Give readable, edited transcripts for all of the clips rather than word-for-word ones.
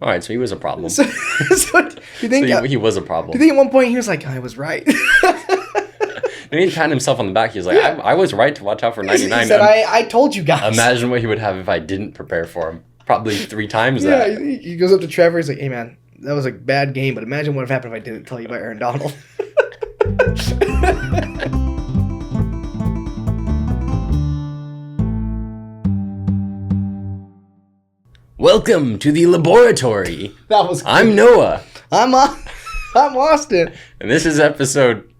All right, so he was a problem. So you think he was a problem. Do you think at one point he was like, I was right? And he patted himself on the back. He was like, I was right to watch out for 99. He said, I told you guys. Imagine what he would have if I didn't prepare for him. Probably 3 times that. Yeah, he goes up to Trevor. He's like, hey, man, that was a bad game, but imagine what would have happened if I didn't tell you about Aaron Donald. Welcome to the laboratory. That was good. I'm Noah. I'm Austin. And this is episode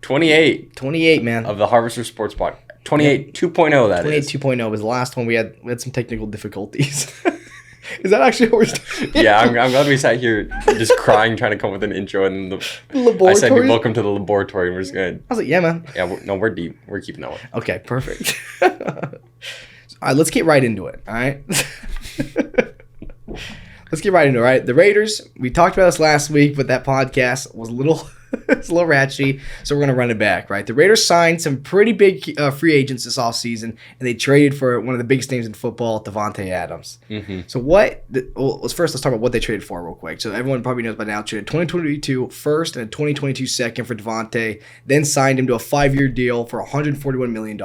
28. 28, man. Of the Harvester Sports Podcast. 28 2.0, that 28 is. 2.0 was the last one. We had some technical difficulties. Is that actually what we're doing? Yeah, I'm glad we sat here just crying, trying to come up with an intro. And laboratory? I said, welcome to the laboratory. And we're just going to... I was like, yeah, man. Yeah, we're deep. We're keeping that one. Okay, perfect. All right, let's get right into it, all right? Let's get right into it, all right? The Raiders, we talked about this last week, but that podcast was a little... it's a little ratchet, so we're going to run it back, right? The Raiders signed some pretty big free agents this offseason, and they traded for one of the biggest names in football, Davante Adams. Mm-hmm. So let's talk about what they traded for real quick. So everyone probably knows by now, traded 2022 first and a 2022 second for Davante, then signed him to a 5-year deal for $141 million.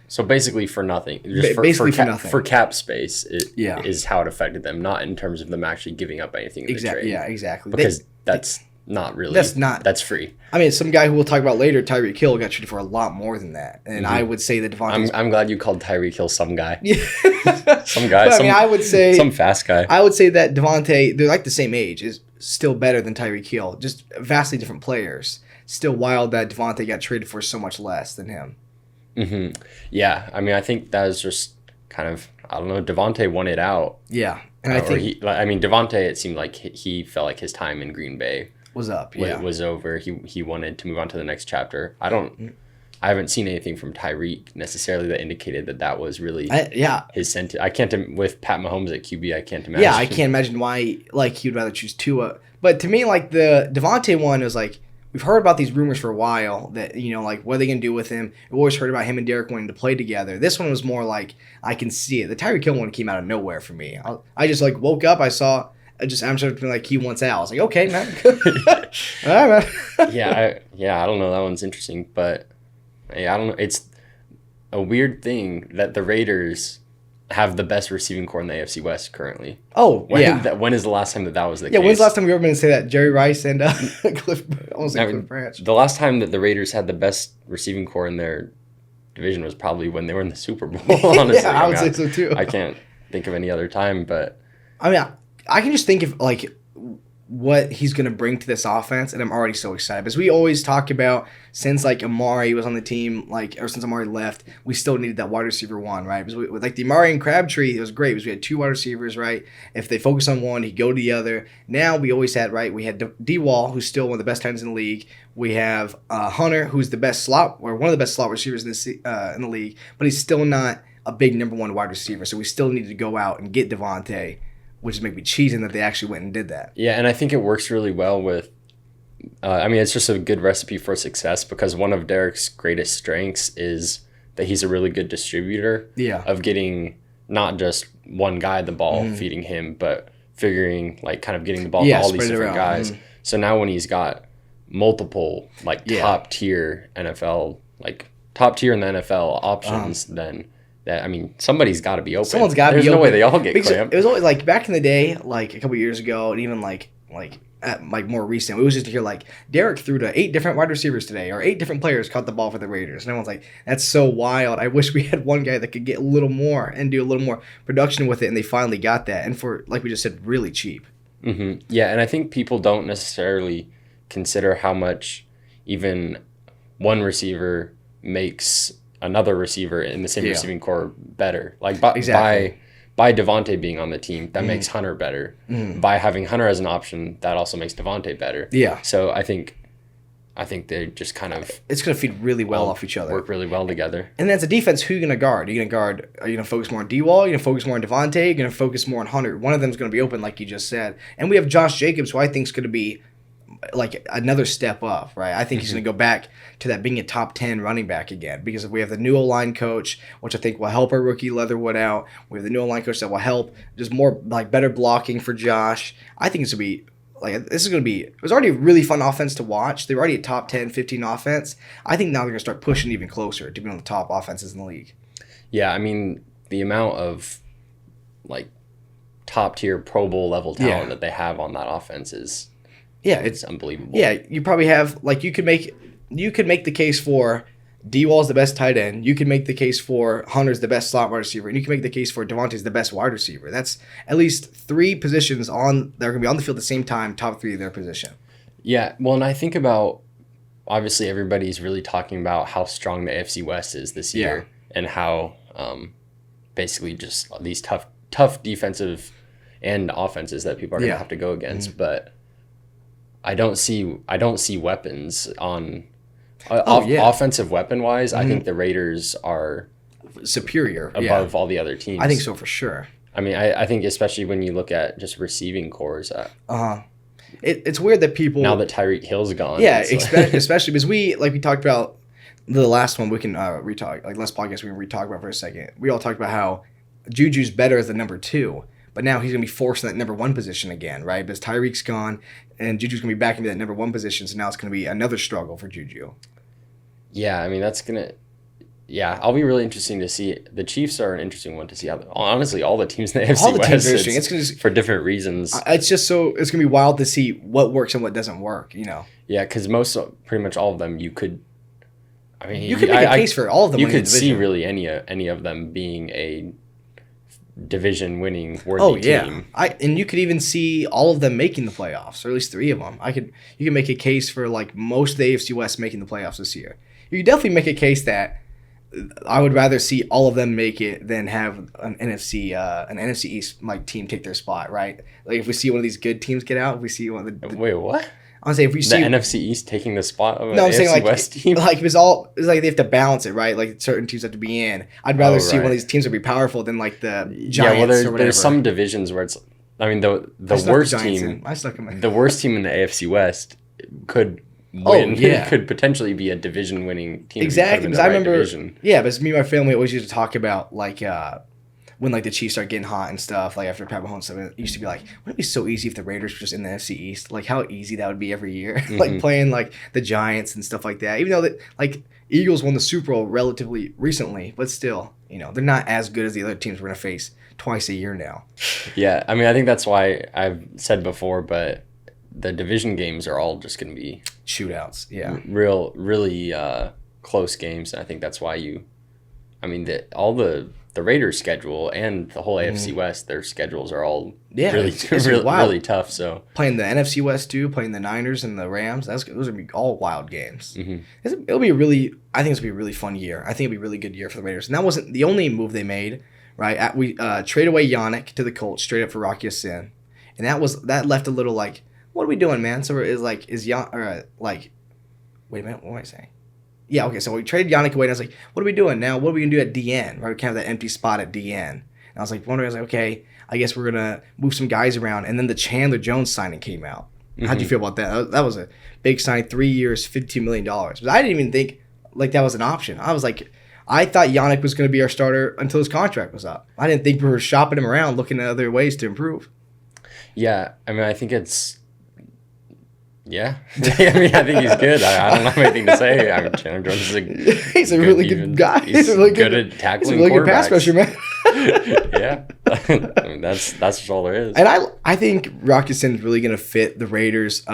So basically for nothing. Just for nothing. For cap space is how it affected them, not in terms of them actually giving up anything in the trade. Yeah, exactly. Because that's free. I mean, some guy who we'll talk about later, Tyreek Hill, got traded for a lot more than that. And I would say that Davante... I'm glad you called Tyreek Hill some guy. Yeah. Some guy. But, I would say... Some fast guy. I would say that Davante, they're like the same age, is still better than Tyreek Hill. Just vastly different players. Still wild that Davante got traded for so much less than him. Mm-hmm. Yeah, I mean, I think that was just kind of... I don't know, Davante won it out. Yeah. And I think... Davante, it seemed like he felt like his time in Green Bay... was up, yeah. Was over. He wanted to move on to the next chapter. I haven't seen anything from Tyreek necessarily that indicated that was really his sentiment. I can't, with Pat Mahomes at QB, I can't imagine. Yeah, I can't imagine why he'd rather choose Tua. But to me, the Davante one was we've heard about these rumors for a while that, what are they going to do with him? We've always heard about him and Derek wanting to play together. This one was more I can see it. The Tyreek Hill one came out of nowhere for me. I just woke up, I saw... I'm sure he wants out. I was like, okay, man. All right, man. I don't know. That one's interesting, but I don't know. It's a weird thing that the Raiders have the best receiving core in the AFC West currently. Oh, When is the last time that was the case? Yeah, when's the last time we ever been to say that? Jerry Rice and Cliff Branch. The last time that the Raiders had the best receiving core in their division was probably when they were in the Super Bowl, honestly. Yeah, I would say so, too. I can't think of any other time, but... I mean, I can just think of what he's going to bring to this offense, and I'm already so excited. Because we always talk about since Amari was on the team, or since Amari left, we still needed that wide receiver one, right? Because with the Amari and Crabtree, it was great because we had 2 wide receivers, right? If they focus on one, he'd go to the other. Now we always had, right? We had D-Wall, who's still one of the best tight ends in the league. We have Hunter, who's the best slot, or one of the best slot receivers in the league, but he's still not a big number 1 wide receiver. So we still needed to go out and get Davante, which is make me cheesing that they actually went and did that. Yeah, and I think it works really well with... it's just a good recipe for success because one of Derek's greatest strengths is that he's a really good distributor of getting not just one guy the ball, feeding him, but figuring, kind of getting the ball to all these different guys. Mm-hmm. So now when he's got multiple, top-tier NFL, top-tier in the NFL options, then... somebody's got to be open. Someone's got to be open. There's no way they all get clamped. It was always back in the day, a couple years ago, and even more recent. It was just to hear Derek threw to 8 different wide receivers today, or 8 different players caught the ball for the Raiders. And everyone's like, that's so wild. I wish we had one guy that could get a little more and do a little more production with it. And they finally got that, and for we just said, really cheap. Mm-hmm. Yeah, and I think people don't necessarily consider how much even one receiver makes another receiver in the same receiving core better. By Davante being on the team, that makes Hunter better. By having Hunter as an option, that also makes Davante better. Yeah. So I think they just kind of... It's going to feed really well off each other. Work really well together. And as a defense, who are you going to guard? Are you going to focus more on D-Wall? Are you going to focus more on Davante? Are you going to focus more on Hunter? One of them is going to be open, like you just said. And we have Josh Jacobs, who I think is going to be like another step up, right? I think he's going to go back to that being a top 10 running back again, because if we have the new O-line coach, which I think will help our rookie Leatherwood out. We have the new O-line coach that will help just more like better blocking for Josh. I think it's going to be it was already a really fun offense to watch. They were already a top 10, 15 offense. I think now they're going to start pushing even closer to be one of the top offenses in the league. Yeah, I mean, the amount of like top tier Pro Bowl level talent that they have on that offense is it's unbelievable. Yeah, you probably have like you could make the case for D-Wall's the best tight end. You can make the case for Hunter's the best slot wide receiver, and you can make the case for Davante's the best wide receiver. That's at least 3 positions that are going to be on the field at the same time, top 3 of their position. Yeah, well, and I think about, obviously everybody's really talking about how strong the AFC West is this year and how basically just these tough defensive and offenses that people are going to have to go against. But I don't see weapons on... offensive weapon wise, I think the Raiders are superior above all the other teams. I think so for sure. I mean, I think especially when you look at just receiving cores. It's weird that people now that Tyreek Hill's gone. Yeah, especially because we talked about the last one. We can retalk last podcast. We can retalk about for a second. We all talked about how Juju's better as the number 2. But now he's going to be forced in that number 1 position again, right? Because Tyreek's gone, and Juju's going to be back into that number 1 position, so now it's going to be another struggle for Juju. Yeah, I mean, that's going to... Yeah, I'll be really interesting to see. The Chiefs are an interesting one to see. Honestly, all the teams in the AFC West, it's for different reasons. It's just it's going to be wild to see what works and what doesn't work, you know? Yeah, because pretty much all of them, you could... I mean, you could make a case for all of them. You could see really any of them being a division winning worthy team. And you could even see all of them making the playoffs, or at least 3 of them. You can make a case for like most of the AFC West making the playoffs this year. You could definitely make a case that I would rather see all of them make it than have an NFC East like team take their spot, right? Like if we see one of these good teams get out, if we see one of the wait, what? I was saying if we see the NFC East taking the spot of an AFC West team, like it's like they have to balance it, right? Like certain teams have to be in. I'd rather see one of these teams that be powerful than like the Giants. Yeah, well, there's some divisions where it's. I mean, the worst team, the worst team in the AFC West could win. Could potentially be a division winning team. Exactly, because I remember. Division. Yeah, but me and my family always used to talk about like. When like the Chiefs start getting hot and stuff, like after Pat Mahomes stuff, it used to be like, wouldn't it be so easy if the Raiders were just in the NFC East? Like how easy that would be every year, like playing like the Giants and stuff like that. Even though that like Eagles won the Super Bowl relatively recently, but still, they're not as good as the other teams we're gonna face twice a year now. Yeah, I mean, I think that's why I've said before, but the division games are all just gonna be shootouts. Yeah, really close games, and I think that's why the Raiders' schedule and the whole AFC West, their schedules are all really tough. So playing the NFC West too, playing the Niners and the Rams, those are gonna be all wild games. It'll be I think it's gonna be a really fun year. I think it'll be a really good year for the Raiders. And that wasn't the only move they made, right? We trade away Yannick to the Colts straight up for Rocky Sin, and that left a little like, what are we doing, man? So wait a minute, what am I saying? Yeah, okay, so we traded Yannick away, and I was like, what are we doing now? What are we going to do at DN? Right, we kind of have that empty spot at DN. And I was like, okay, I guess we're going to move some guys around. And then the Chandler Jones signing came out. How'd you feel about that? That was a big sign, 3 years, $52 million. But I didn't even think like that was an option. I was like, I thought Yannick was going to be our starter until his contract was up. I didn't think we were shopping him around, looking at other ways to improve. Yeah, I mean, I think it's... Yeah, I mean, I think he's good. I don't have anything to say. I mean, Chandler Jones is he's a really good guy. He's really good at tackling. He's a really good pass rusher, man. Yeah, I mean, that's just all there is. And I think Rocky Sin is really going to fit the Raiders'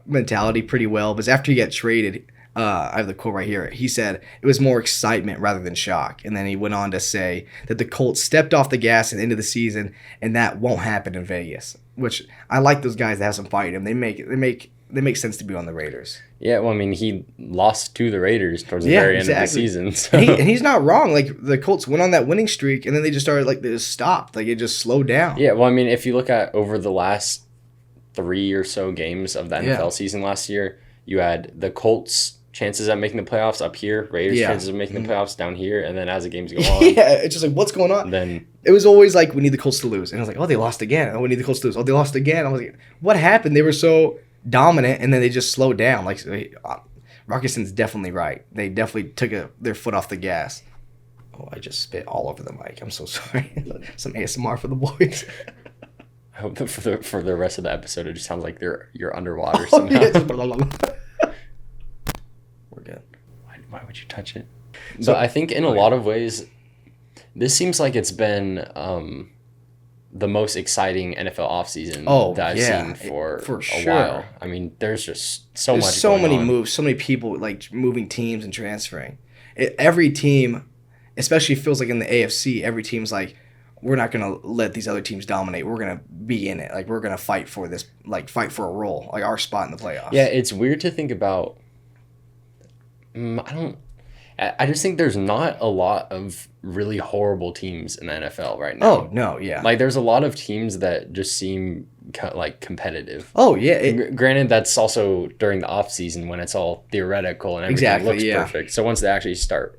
mentality pretty well. Because after he got traded, I have the quote right here. He said it was more excitement rather than shock. And then he went on to say that the Colts stepped off the gas at the end of the season, and that won't happen in Vegas. Which I like those guys that have some fight in them. They make sense to be on the Raiders. Yeah, well, I mean, he lost to the Raiders towards the very end of the season. So. And he's not wrong. Like, the Colts went on that winning streak, and then they just started, like, they just stopped. Like, it just slowed down. Yeah, well, I mean, if you look at over the last 3 or so games of the NFL season last year, you had the Colts' chances at making the playoffs up here, Raiders' chances of making the playoffs down here, and then as the games go on. Yeah, it's just like, what's going on? Then it was always like, we need the Colts to lose. And I was like, oh, they lost again. Oh, we need the Colts to lose. Oh, they lost again. I was like, what happened? They were so dominant, and then they just slowed down. Like Rockison's definitely right. They definitely took their foot off the gas. Oh, I just spit all over the mic. I'm so sorry. Some ASMR for the boys. I hope that for the rest of the episode, it just sounds like you're underwater somehow. We're good. Why would you touch it? So I think in a lot of ways, this seems like it's been the most exciting NFL offseason that I've seen for a while. I mean, there's just there's so many moves, so many people like moving teams and transferring. Every team, especially feels like in the AFC, every team's like, we're not going to let these other teams dominate. We're going to be in it. Like, we're going to fight for this, like, fight for a role, like our spot in the playoffs. Yeah, it's weird to think about. I just think there's not a lot of really horrible teams in the NFL right now. Oh, no, yeah. Like, there's a lot of teams that just seem like competitive. Oh, yeah. Granted, that's also during the offseason when it's all theoretical and everything looks perfect. So once they actually start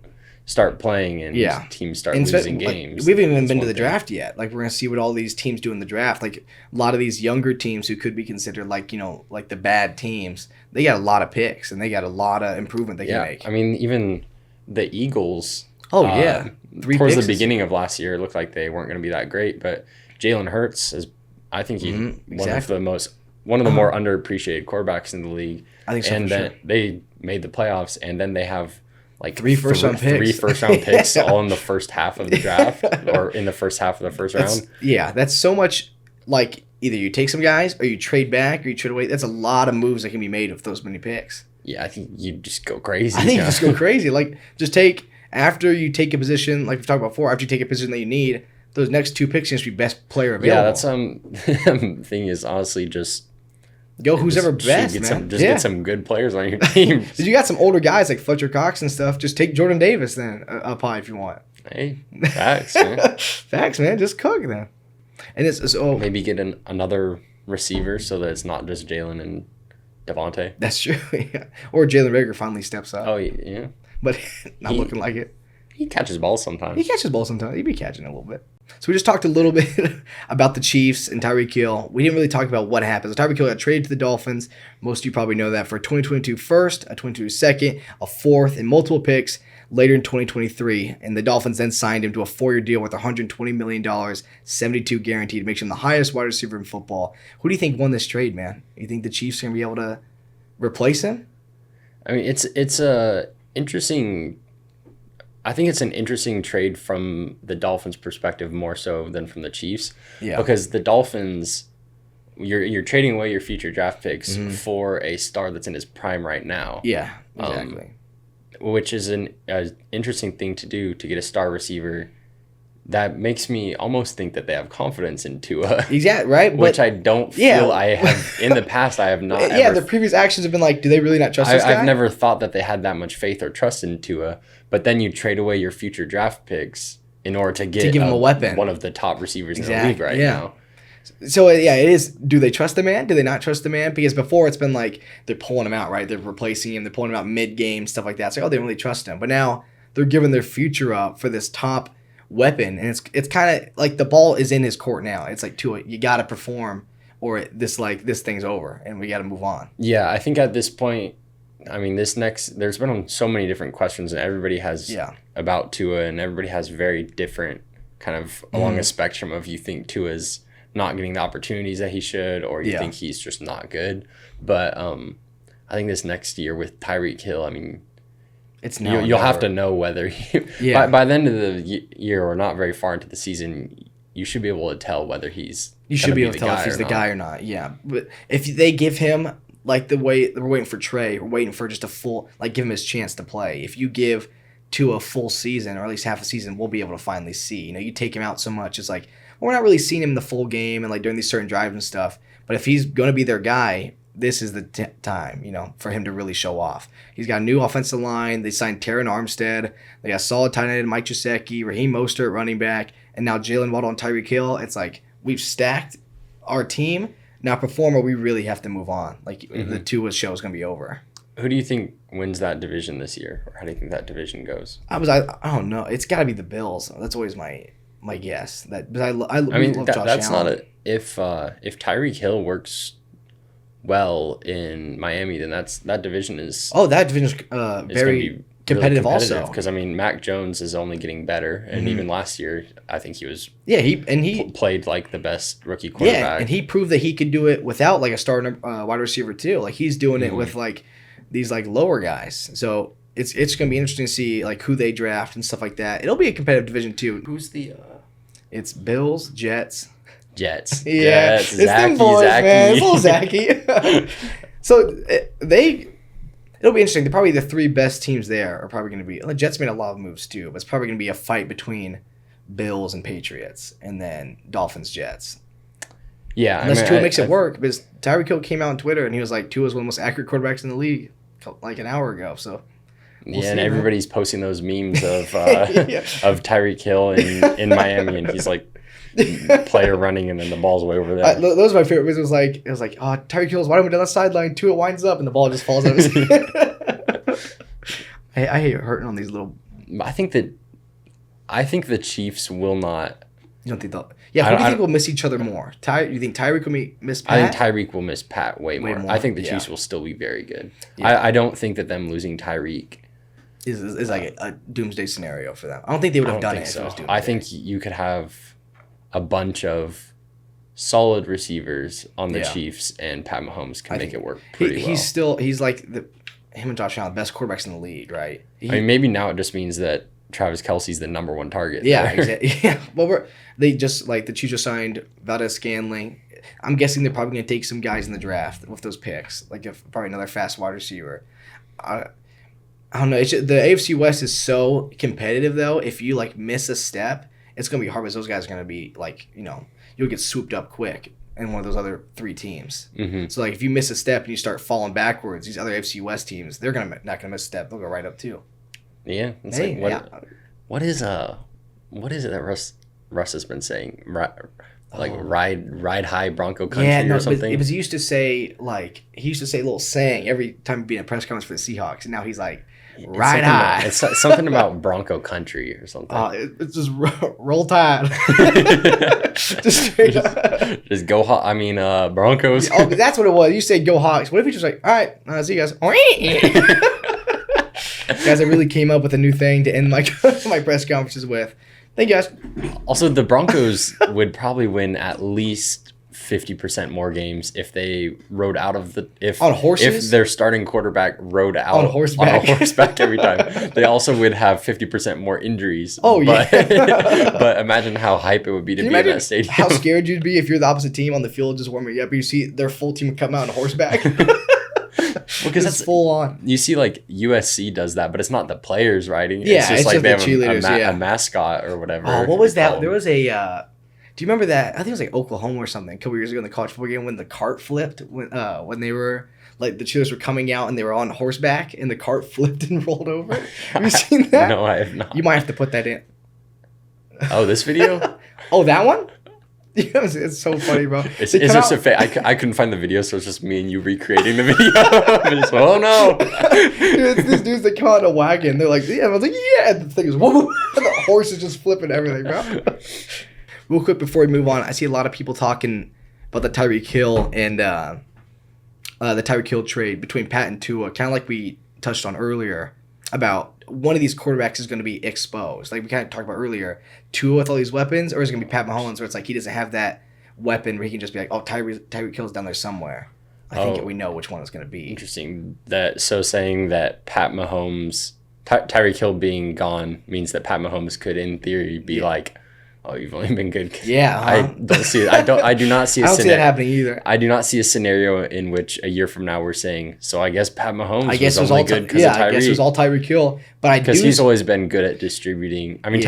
playing and teams start losing games. We haven't even been to the draft yet. Like, we're going to see what all these teams do in the draft. Like, a lot of these younger teams who could be considered like, like the bad teams, they got a lot of picks and they got a lot of improvement they can make. I mean, even the Eagles. Oh, yeah. Towards the beginning of last year, it looked like they weren't going to be that great, but Jalen Hurts is, I think, one of the more underappreciated quarterbacks in the league. I think so. And then they made the playoffs, and then they have like three first round picks all in the first half of the draft or in the first half of the first round. Yeah, that's so much. Like, either you take some guys or you trade back or you trade away. That's a lot of moves that can be made with those many picks. Yeah, I think you just go crazy. I think you just go crazy. Like, just after you take a position, like we've talked about before, after you take a position that you need, those next two picks should be best player available. Yeah, that's thing is honestly just go who's ever best, man. Get some good players on your team. You got some older guys like Fletcher Cox and stuff. Just take Jordan Davis then up high if you want. Hey, facts, man. Facts, man. Just cook then. And it's maybe get another receiver so that it's not just Jalen and Davante. That's true. Yeah. Or Jalen Reagor finally steps up. Oh yeah, but not looking like it. He catches balls sometimes. He'd be catching it a little bit. So we just talked a little bit about the Chiefs and Tyreek Hill. We didn't really talk about what happened. So Tyreek Hill got traded to the Dolphins. Most of you probably know that for a 2022 first, a 2022 second, a fourth, and multiple picks later in 2023. And the Dolphins then signed him to a 4-year deal worth $120 million, 72 guaranteed, makes him the highest wide receiver in football. Who do you think won this trade, man? You think the Chiefs are going to be able to replace him? I mean, it's a interesting. I think it's an interesting trade from the Dolphins' perspective more so than from the Chiefs. Yeah. Because the Dolphins, you're trading away your future draft picks for a star that's in his prime right now. Yeah, exactly. Which is an interesting thing to do, to get a star receiver. That makes me almost think that they have confidence in Tua. Exactly, right? Which I don't feel I have. In the past, I have not ever. Yeah, the previous actions have been like, do they really not trust this guy? I've never thought that they had that much faith or trust in Tua. But then you trade away your future draft picks in order to give him a weapon. One of the top receivers in the league right now. So, yeah, it is. Do they trust the man? Do they not trust the man? Because before it's been like they're pulling him out, right? They're replacing him. They're pulling him out mid-game, stuff like that. It's like, oh, they don't really trust him. But now they're giving their future up for this top weapon. And it's kind of like the ball is in his court now. It's like, Tua, you got to perform or this thing's over and we got to move on. Yeah, I think at this point, I mean, there's been so many different questions and everybody has about Tua and everybody has very different kind of along a spectrum of you think Tua's not getting the opportunities that he should or you think he's just not good. But I think this next year with Tyreek Hill, I mean, you'll have to know whether by the end of the year or not very far into the season, you should be able to tell whether he's the guy or not. Yeah, but if they give him like the way we're waiting for Trey, we're waiting for just a full, like, give him his chance to play. If you give to a full season or at least half a season, we'll be able to finally see. You know, you take him out so much, it's like, well, we're not really seeing him in the full game and like during these certain drives and stuff. But if he's going to be their guy, this is the time, you know, for him to really show off. He's got a new offensive line. They signed Taron Armstead. They got solid tight end Mike Gesicki, Raheem Mostert running back, and now Jalen Waddle and Tyreek Hill. It's like we've stacked our team. Now, performer, we really have to move on. Like, the Tua show is going to be over. Who do you think wins that division this year? Or how do you think that division goes? I don't know. It's got to be the Bills. That's always my guess. But I mean, love Josh Allen. Not if Tyreek Hill works well in Miami, then that division is that division is very competitive also. Because I mean, Mac Jones is only getting better, and even last year, I think he was he played like the best rookie quarterback. Yeah, and he proved that he could do it without like a starting wide receiver too. Like he's doing it with like these like lower guys. So it's going to be interesting to see like who they draft and stuff like that. It'll be a competitive division too. Who's the? It's Bills, Jets. Yeah, it's them boys, man. It's little Zachy. So it'll be interesting. Probably the three best teams there are probably going to be. The Jets made a lot of moves too, but it's probably going to be a fight between Bills and Patriots, and then Dolphins, Jets. Yeah, unless Tua makes it work, because Tyreek Hill came out on Twitter and he was like, Tua's one of the most accurate quarterbacks in the league, like an hour ago. So. We'll see, and everybody's posting those memes of of Tyreek Hill in Miami, and he's like player running, and then the ball's way over there. Those are my favorite. It was like, Tyreek Hill's wide open down the sideline. Tua winds up, and the ball just falls out of his head. I hate hurting on these little. I think the Chiefs will not. You don't think they'll? Yeah, who do you think will miss each other more? You think Tyreek will miss Pat? I think Tyreek will miss Pat way more. I think the Chiefs will still be very good. Yeah. I don't think that them losing Tyreek is like a doomsday scenario for them. I don't think they would have done it if it was doomsday. I think you could have a bunch of solid receivers on the Chiefs, and Pat Mahomes can make it work pretty well. He's like him and Josh Allen, best quarterbacks in the league, right? I mean, maybe now it just means that Travis Kelce's the number one target. Yeah, exactly. Yeah. Well, the Chiefs just signed Valdez-Scantling. I'm guessing they're probably going to take some guys in the draft with those picks, like probably another fast wide receiver. I don't know. The AFC West is so competitive, though. If you like miss a step, it's going to be hard because those guys are going to be like, you'll get swooped up quick in one of those other three teams. Mm-hmm. So like if you miss a step and you start falling backwards, these other AFC West teams, they're not going to miss a step. They'll go right up too. Yeah. What is it that Russ has been saying? Ride high Bronco country or something? He used to say a little saying every time he'd be in a press conference for the Seahawks, and now he's like, ride high. It's something about Bronco country or something. It's just roll tide. Just straight up. Just go Hawks. I mean, Broncos. Oh, that's what it was. You say go Hawks. What if he just like, all right, see you guys. Guys, I really came up with a new thing to end my press conferences with. Thank you, guys. Also, the Broncos would probably win at least 50% more games if they rode out of on horses? If their starting quarterback rode out on horseback every time. They also would have 50% more injuries. Oh, yeah. But imagine how hype it would be to be in that stadium. How scared you'd be if you're the opposite team on the field just warming up, you see their full team come out on horseback. Because it's full on. You see, like USC does that, but it's not the players riding. Yeah, it's just like they have a mascot or whatever. Oh, what was that? There was a. Do you remember that? I think it was like Oklahoma or something. A couple years ago in the college football game when the cart flipped when they were like the cheerleaders were coming out and they were on horseback and the cart flipped and rolled over. Have you seen that? No, I have not. You might have to put that in. Oh, this video? Oh, that one? Yeah, it's so funny, bro. It's just a fake. I couldn't find the video, so it's just me and you recreating the video. Just, oh no! Dude, it's these dudes that come out in a wagon. They're like, yeah. I was like, yeah. And the thing is, whoa! And the horse is just flipping everything, bro. Real quick before we move on, I see a lot of people talking about the Tyreek Hill and the Tyreek Hill trade between Pat and Tua, kind of like we touched on earlier about one of these quarterbacks is going to be exposed. Like we kind of talked about earlier, Tua with all these weapons, or is it going to be Pat Mahomes where it's like he doesn't have that weapon where he can just be like, oh, Tyreek Hill's down there somewhere. I think we know which one it's going to be. Interesting. Saying that Pat Mahomes, Tyreek Hill being gone means that Pat Mahomes could, in theory, be like, oh, you've only been good. Yeah, I don't see it. I do not see. I don't see that happening either. I do not see a scenario in which a year from now we're saying, so I guess Pat Mahomes was only good because of Tyreek. I guess it was all Tyreek Hill, but because he's always been good at distributing. I mean,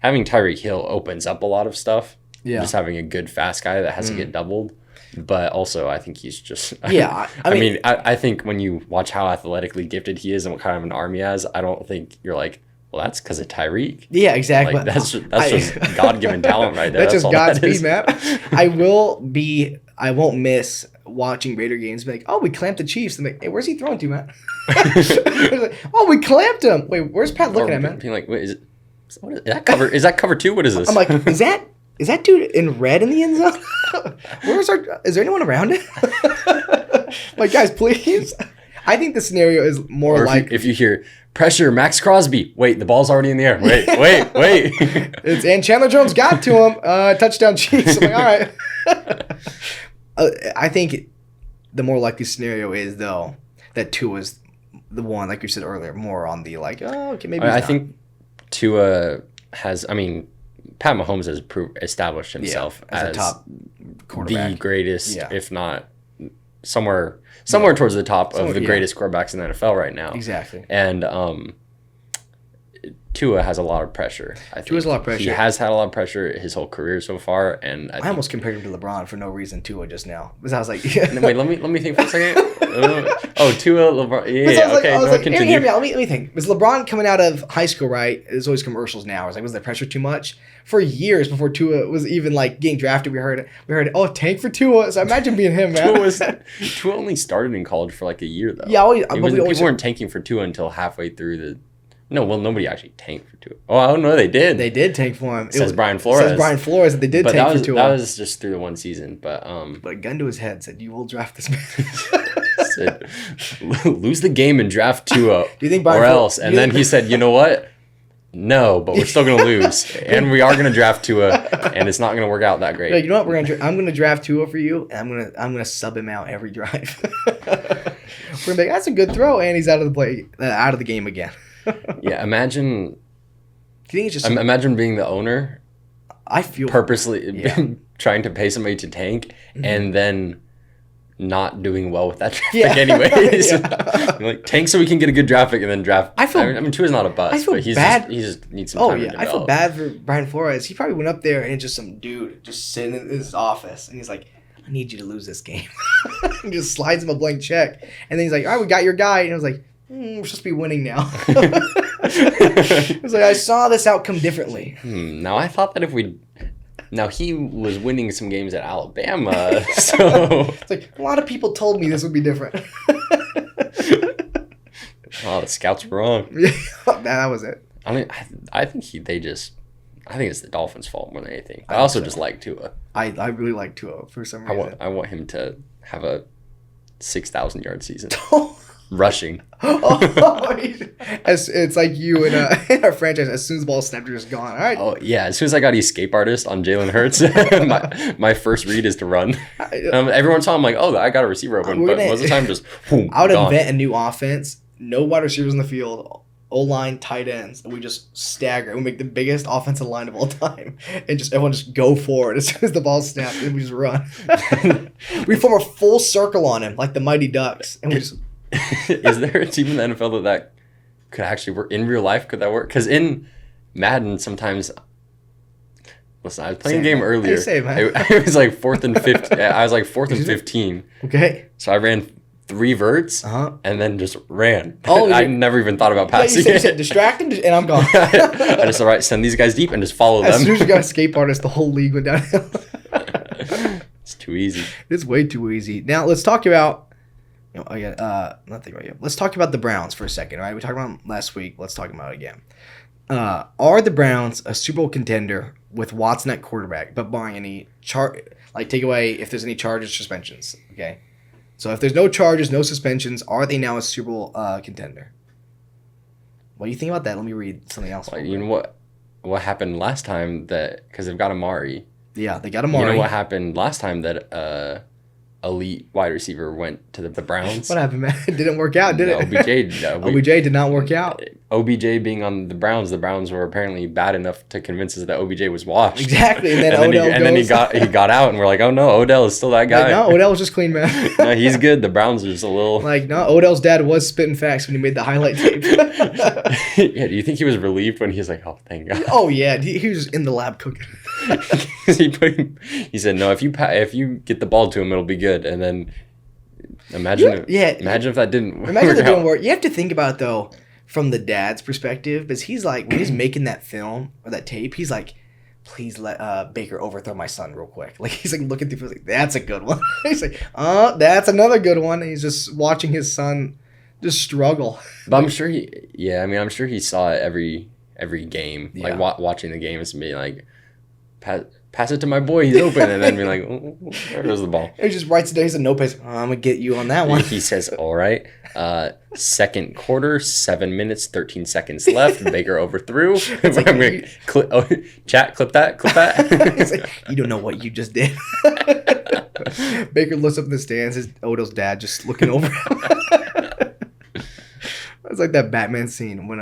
having Tyreek Hill opens up a lot of stuff. Yeah, just having a good fast guy that has to get doubled. But also, I think he's just. Yeah, I think when you watch how athletically gifted he is and what kind of an arm he has, I don't think you're like, well, that's because of Tyreek. Yeah, exactly. Like, that's just God-given talent right there. That's just God's speed, man. I won't miss watching Raider games. Be like, oh, we clamped the Chiefs. I'm like, hey, where's he throwing to, man? Like, oh, we clamped him. Wait, where's Pat looking at, man? Being like, wait, is that cover? Is that cover 2? What is this? I'm like, is that dude in red in the end zone? Is there anyone around it? Like, guys, please. I think the scenario is more like if you hear pressure, Max Crosby. Wait, the ball's already in the air. Wait. And Chandler Jones got to him. Touchdown Chiefs. I'm like, all right. I think the more likely scenario is though that Tua's the one, like you said earlier, more on the like, oh, okay, maybe. I think Tua has. I mean, Pat Mahomes has established himself as a top quarterback, the greatest, if not somewhere towards the top of the greatest quarterbacks in the NFL right now. Exactly. And Tua has a lot of pressure. Tua has a lot of pressure. He has had a lot of pressure his whole career so far, and I almost compared him to LeBron for no reason. Tua just now, because I was like, wait, let me think for a second. Tua, LeBron, okay. I was like, hear me out. Let me think. Was LeBron coming out of high school? Right, there's always commercials now. I was like, was the pressure too much? For years before Tua was even like getting drafted, we heard, oh, tank for Tua. So imagine being him, man. Tua only started in college for like a year though. Yeah, people weren't tanking for Tua until halfway through the. No, well, nobody actually tanked for Tua. Oh, I don't know. They did. They did tank for him. Says Brian Flores. Says Brian Flores that they did tank for Tua. That was just through the one season, but a gun to his head said, "You will draft this man." Said, lose the game and draft Tua, do you think or else? And then he said, "You know what? No, but we're still gonna lose, and we are gonna draft Tua, and it's not gonna work out that great." You know what? I'm gonna draft Tua for you, and I'm gonna sub him out every drive. We're gonna be like, that's a good throw, and he's out of the game again. Yeah, imagine. Do you think it's just imagine being the owner? I feel purposely trying to pay somebody to tank, and then not doing well with that draft pick anyways. Like tank so we can get a good draft pick and then draft. I mean, Tua's not a bust. I feel but bad. He just needs some time to develop. I feel bad for Brian Flores. He probably went up there and just some dude just sitting in his office, and he's like, "I need you to lose this game," and just slides him a blank check, and then he's like, "All right, we got your guy," and I was like, we're supposed to be winning now. It was like, I saw this outcome differently. Now I thought that now he was winning some games at Alabama, so it's like a lot of people told me this would be different. Oh, the scouts were wrong. That was it. I mean, I think I think it's the Dolphins' fault more than anything. I also just like Tua. I really like Tua for some reason. I want him to have a 6,000 yard season. Rushing. It's like you in our franchise. As soon as the ball snapped, you're just gone. All right. Oh yeah. As soon as I got Escape Artist on Jalen Hurts, my first read is to run. Everyone's telling I'm like, oh, I got a receiver open, but most of the time just. I would invent a new offense. No wide receivers in the field. O-line, tight ends, and we just stagger. We make the biggest offensive line of all time, and just everyone just go forward as soon as the ball snaps, and we just run. We form a full circle on him like the Mighty Ducks, and we just. Is there a team in the NFL that could actually work in real life? Could that work? Because in Madden, sometimes. Listen, I was playing a game earlier. It was like 4th and 15. I was like 4th and 15. Okay. So I ran 3 verts and then just ran. Oh, I never even thought about passing. You said distract him, and I'm gone. I just send these guys deep and just follow them. As soon as you got Escape Artist, the whole league went downhill. It's too easy. It's way too easy. Now let's talk about. Nothing right here. Let's talk about the Browns for a second, all right? We talked about them last week. Let's talk about it again. Are the Browns a Super Bowl contender with Watson at quarterback, but barring any take away if there's any charges, suspensions, okay? So if there's no charges, no suspensions, are they now a Super Bowl contender? What do you think about that? Let me read something else. Well, you know what happened last time because they've got Amari. Yeah, they got Amari. You know what happened last time that elite wide receiver went to the Browns? What happened, man? It didn't work out, did it? OBJ did not work out. OBJ being on the Browns were apparently bad enough to convince us that OBJ was washed. Exactly, and then he got out, and we're like, oh no, Odell is still that guy. No, Odell was just clean, man. No, he's good. The Browns are just a little. No, Odell's dad was spitting facts when he made the highlight tape. Yeah, do you think he was relieved when he was like, oh, thank God? Oh yeah, he was in the lab cooking. He said, no, if you get the ball to him, it'll be good. And then imagine if that didn't work. You have to think about it, though, from the dad's perspective, because he's like, when he's making that film or that tape, he's like, please let Baker overthrow my son real quick. Like, he's like looking through, like, that's a good one. He's like, that's another good one. And he's just watching his son just struggle. But I'm sure I'm sure he saw it every game, like watching the games and being like, pass it to my boy. He's open. And then be like, oh, where goes the ball? He just writes it down. He's a no pace. I'm going to get you on that one. He says, all right. Second quarter, 7 minutes, 13 seconds left. Baker overthrew. Chat, clip that. He's like, you don't know what you just did. Baker looks up in the stands. His Odell's dad just looking over him. It's like that Batman scene when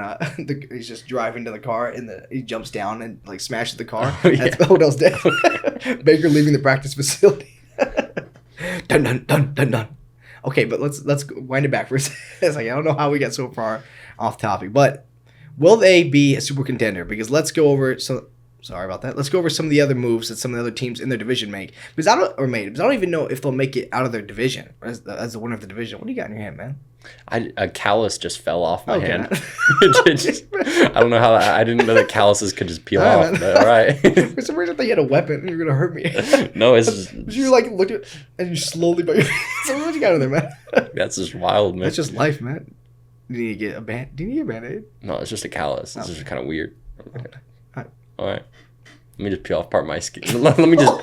he's just driving to the car and he jumps down and like smashes the car. Oh, yeah. That's Odell's dad. Baker leaving the practice facility. Dun dun dun dun dun. Okay, but let's wind it back for a second. It's like I don't know how we got so far off topic, but will they be a super contender? Because let's go over sorry about that. Let's go over some of the other moves that some of the other teams in their division make. Because I don't even know if they'll make it out of their division as the winner of the division. What do you got in your hand, man? A callus just fell off my hand. I don't know how I didn't know that calluses could just peel off. But all right. For some reason, I thought you had a weapon and you were gonna hurt me. No, it's just you like looked at and you slowly. So what you got in there, man? That's just wild, man. That's just life, man. Do you need to get a band? Do you need a Band-Aid? No, it's just a callus. It's just kind of weird. Okay. All right. Let me just peel off part of my skin. Let me just.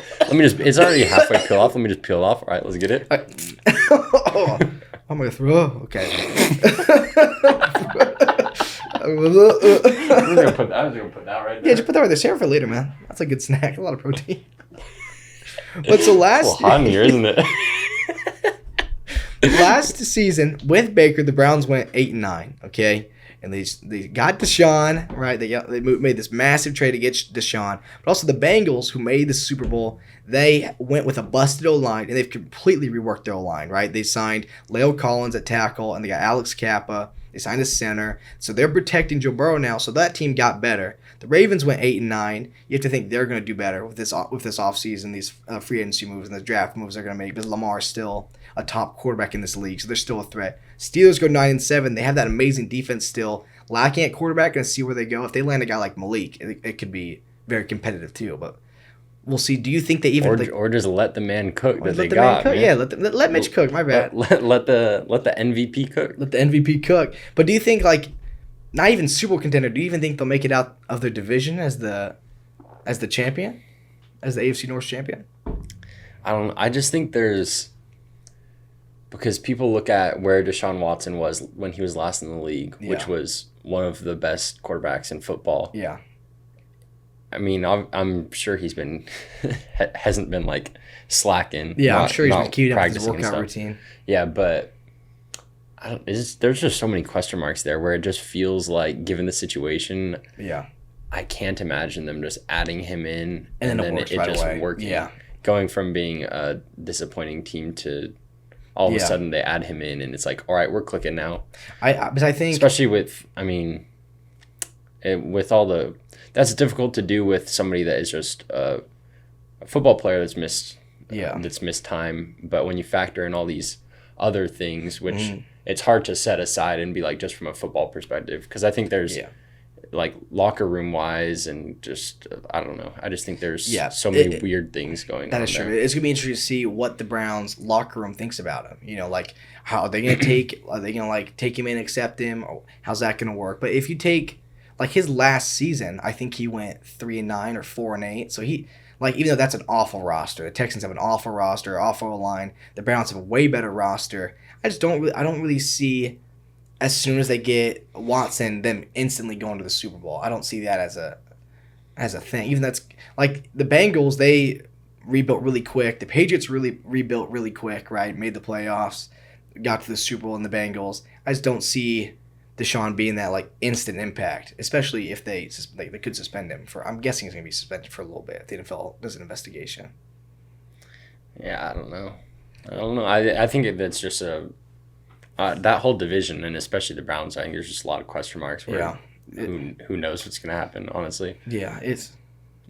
It's already halfway peeled off. Let me just peel it off. All right, let's get it. I'm gonna throw. Okay. I was gonna put that right there. Yeah, just put that right there. Save it for later, man. That's a good snack. A lot of protein. But so last. It's a little hot in here, isn't it? Last season with Baker, the Browns went 8-9. Okay. And they got Deshaun, right? They made this massive trade to get Deshaun. But also the Bengals, who made the Super Bowl, they went with a busted O-line, and they've completely reworked their O-line, right? They signed Leo Collins at tackle, and they got Alex Kappa. They signed a center. So they're protecting Joe Burrow now, so that team got better. The Ravens went 8-9. You have to think they're going to do better with this offseason, these free agency moves and the draft moves they're going to make, because Lamar is still a top quarterback in this league, so they're still a threat. Steelers go 9-7. They have that amazing defense still, lacking at quarterback, and see where they go. If they land a guy like Malik, it could be very competitive too. But we'll see. Do you think they even or just let the man cook that they got? Man. Yeah, let Mitch cook. My bad. Let the MVP cook. Let the MVP cook. But do you think not even Super Bowl contender? Do you even think they'll make it out of their division as the champion, as the AFC North champion? I don't know. I just think because people look at where Deshaun Watson was when he was last in the league, which was one of the best quarterbacks in football. Yeah. I mean, I'm sure he's hasn't been slacking. Yeah, I'm sure he's been keeping up with his workout routine. Yeah, but there's just so many question marks there where it just feels like, given the situation, I can't imagine them just adding him in and then it just working. Yeah. Going from being a disappointing team to all of a sudden they add him in and it's like, all right, we're clicking now. But I think, especially with, with all that's difficult to do with somebody that is just a football player that's missed time. But when you factor in all these other things, which it's hard to set aside and be like, just from a football perspective, because I think there's locker room wise and just I don't know. I just think there's so many weird things going on. That is true. It's gonna be interesting to see what the Browns locker room thinks about him. How are they gonna take? Are they gonna take him in, accept him? Or how's that gonna work? But if you take his last season, I think he went 3-9 or 4-8. So he even though that's an awful roster, the Texans have an awful roster, awful line. The Browns have a way better roster. I don't really see, as soon as they get Watson, them instantly going to the Super Bowl. I don't see that as a thing. Even that's the Bengals, they rebuilt really quick. The Patriots really rebuilt really quick, right? Made the playoffs, got to the Super Bowl in the Bengals. I just don't see Deshaun being that instant impact, especially if they could suspend him for. I'm guessing he's going to be suspended for a little bit if the NFL does an investigation. Yeah, I don't know. I think that's just that whole division, and especially the Browns, I think there's just a lot of question marks where who knows what's going to happen, honestly. Yeah,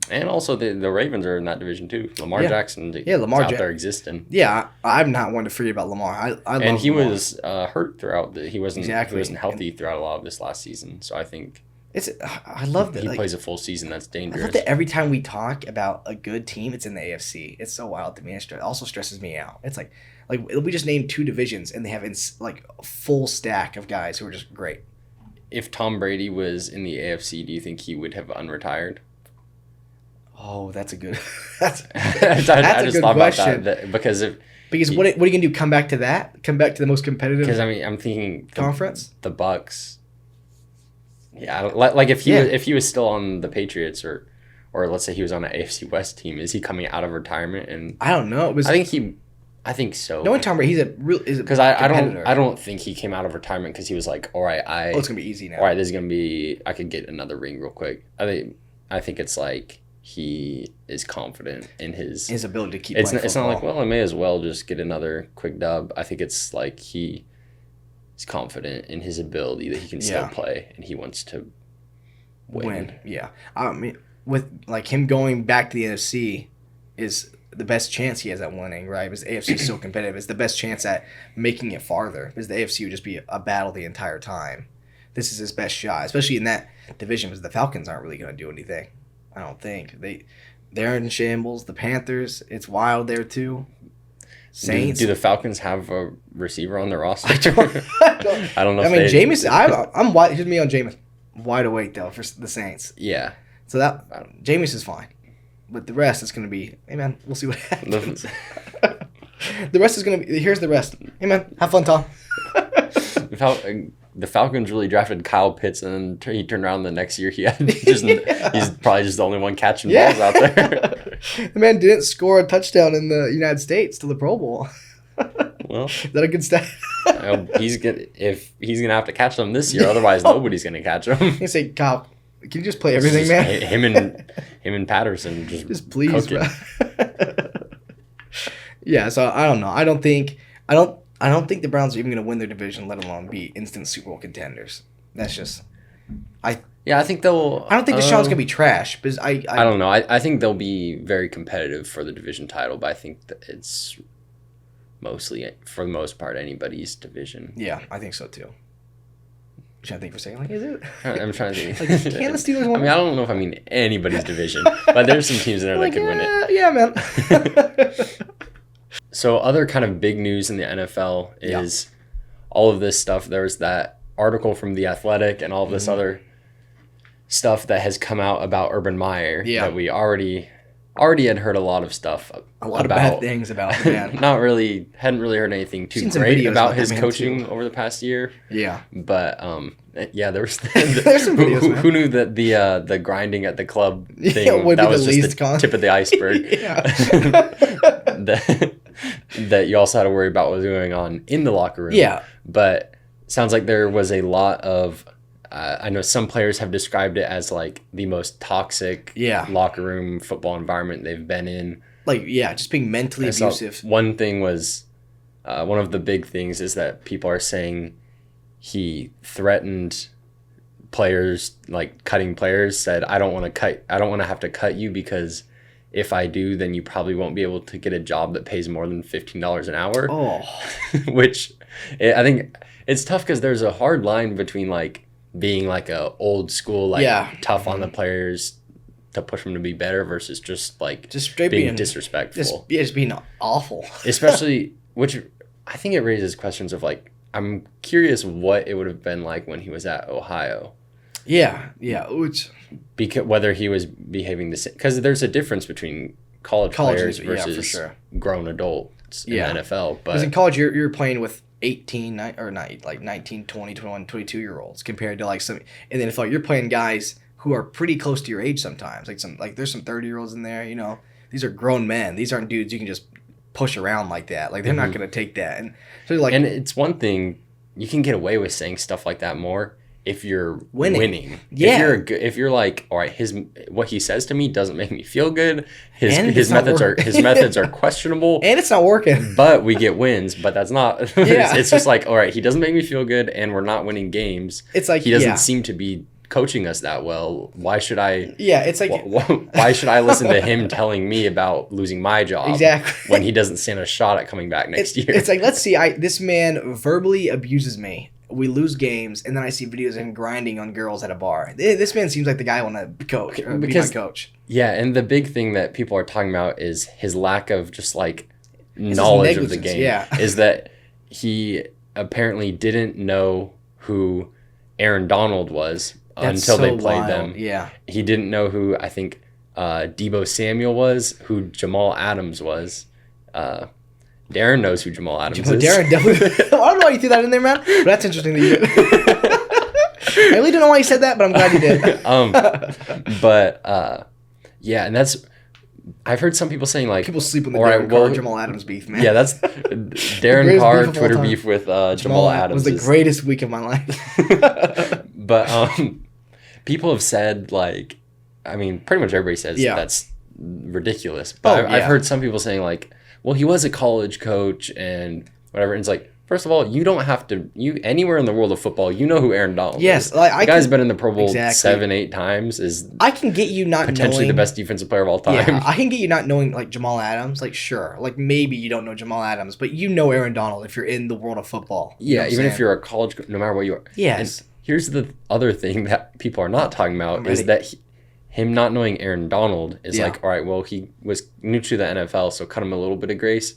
and also the Ravens are in that division too. Lamar Jackson, out there existing. Yeah, I'm not one to forget about Lamar. I love and he Lamar. Was hurt throughout he wasn't healthy throughout a lot of this last season. So I think I love that he plays a full season. That's dangerous. I love that every time we talk about a good team, it's in the AFC. It's so wild to me. It also stresses me out. It's like we just named two divisions and they have a full stack of guys who are just great. If Tom Brady was in the AFC, do you think he would have unretired? Oh, that's a good. That's I just thought question. About that because what are you gonna do? Come back to that? Come back to the most competitive? Because I mean, I'm thinking conference. The Bucks. Yeah, like if he was still on the Patriots or let's say he was on an AFC West team, is he coming out of retirement? And I don't know. I think so. No one Tom Brady, he's because I don't think he came out of retirement because he was like, all right, it's gonna be easy now. All right, this is gonna be, I could get another ring real quick. I think it's like he is confident in his ability to keep. It's not like, well, I may as well just get another quick dub. I think it's like he's confident in his ability that he can still play and he wants to win. Yeah, I mean, with like him going back to the NFC is the best chance he has at winning, right? Because the AFC is so competitive. It's the best chance at making it farther because the AFC would just be a battle the entire time. This is his best shot, especially in that division because the Falcons aren't really going to do anything. I don't think. They're in shambles. The Panthers, it's wild there too. Saints. Do the Falcons have a receiver on their roster? I don't know. I mean, Jameis. I'm wide. Here's me on Jameis. Wide awake though for the Saints. Yeah. So that Jameis is fine. But the rest is going to be, hey, man, we'll see what happens. The rest is going to be, here's the rest. Hey, man, have fun, Tom. The Falcons really drafted Kyle Pitts, and he turned around the next year. He's probably just the only one catching balls out there. The man didn't score a touchdown in the United States to the Pro Bowl. Well, is that a good stat? He's gonna have to catch them this year, otherwise nobody's gonna catch them. You say, Kyle, can you just play everything, man? Him and Patterson just please, bro. Yeah, so I don't know. I don't think the Browns are even going to win their division, let alone be instant Super Bowl contenders. That's just I think they'll. I don't think Deshaun's gonna be trash, because I don't know. I think they'll be very competitive for the division title, but I think that it's mostly, for the most part, anybody's division. Yeah, I think so too. I'm trying to think for a second. Like, is it? I'm trying to think. Like, can the Steelers win? I mean, I don't know if I mean anybody's division, but there's some teams in there that could win it. Yeah, man. So, other kind of big news in the NFL is all of this stuff. There's that article from The Athletic and all of this other stuff that has come out about Urban Meyer that we already had heard a lot of stuff about. A lot of bad things about the man. Hadn't really heard anything too great about his coaching over the past year. Yeah. But there was there's some videos, who knew that the grinding at the club thing that was just the tip of the iceberg. that you also had to worry about what was going on in the locker room. Yeah. But sounds like there was a lot of I know some players have described it as like the most toxic locker room football environment they've been in. Like, just being mentally abusive. One thing was, one of the big things is that people are saying he threatened players, like cutting players, said, I don't want to have to cut you because if I do, then you probably won't be able to get a job that pays more than $15 an hour. Oh. Which I think it's tough because there's a hard line between like being like a old school, like tough on the players to push them to be better versus just straight being disrespectful. Just being awful. Especially, which I think it raises questions of like, I'm curious what it would have been like when he was at Ohio. Yeah. Because whether he was behaving the same, because there's a difference between college players versus grown adults in the NFL. Because in college, you're playing with 18 or not, like 19, 20, 21, 22-year-olds compared to like some in the NFL. You're playing guys who are pretty close to your age sometimes. There's some 30-year-olds in there, These are grown men. These aren't dudes you can just push around like that. Like, they're not going to take that. And so and it's one thing, you can get away with saying stuff like that more if you're winning. Yeah. If you're like, all right, what he says to me doesn't make me feel good. His methods are questionable. And it's not working. But we get wins. But that's not. It's just like, all right, he doesn't make me feel good, and we're not winning games. It's like he doesn't seem to be coaching us that well. Why should I? Yeah, it's like why should I listen to him telling me about losing my job? Exactly. When he doesn't stand a shot at coming back next year. It's like, let's see. This man verbally abuses me. We lose games, and then I see videos of him grinding on girls at a bar. This man seems like the guy I want to coach or be my coach. Yeah, and the big thing that people are talking about is his lack of just like knowledge of the game. Yeah. Is that he apparently didn't know who Aaron Donald was until they played them. Yeah. He didn't know who, I think, Deebo Samuel was, who Jamal Adams was. Darren knows who Jamal Adams is. Darren definitely. I don't know why you threw that in there, man. But that's interesting that you did. I really don't know why you said that, but I'm glad you did. Yeah, and that's. I've heard some people saying like people sleep on the Darren Carr Jamal Adams beef, man. Yeah, that's Darren Carr Twitter beef with Jamal Adams. Was the greatest week of my life. But people have said like, I mean, pretty much everybody says that's ridiculous. But I've heard some people saying like, well, he was a college coach and whatever. And it's like, first of all, you don't have to. You anywhere in the world of football, you know who Aaron Donald is. The guy's been in the Pro Bowl 7-8 times. I can get you not potentially knowing, the best defensive player of all time. Yeah, I can get you not knowing like Jamal Adams. Like sure, like maybe you don't know Jamal Adams, but you know Aaron Donald if you're in the world of football. Yeah, even if you're a college, no matter what you are. Yes. And here's the other thing that people are not talking about is that him not knowing Aaron Donald is like, all right, well, he was new to the NFL, so cut him a little bit of grace.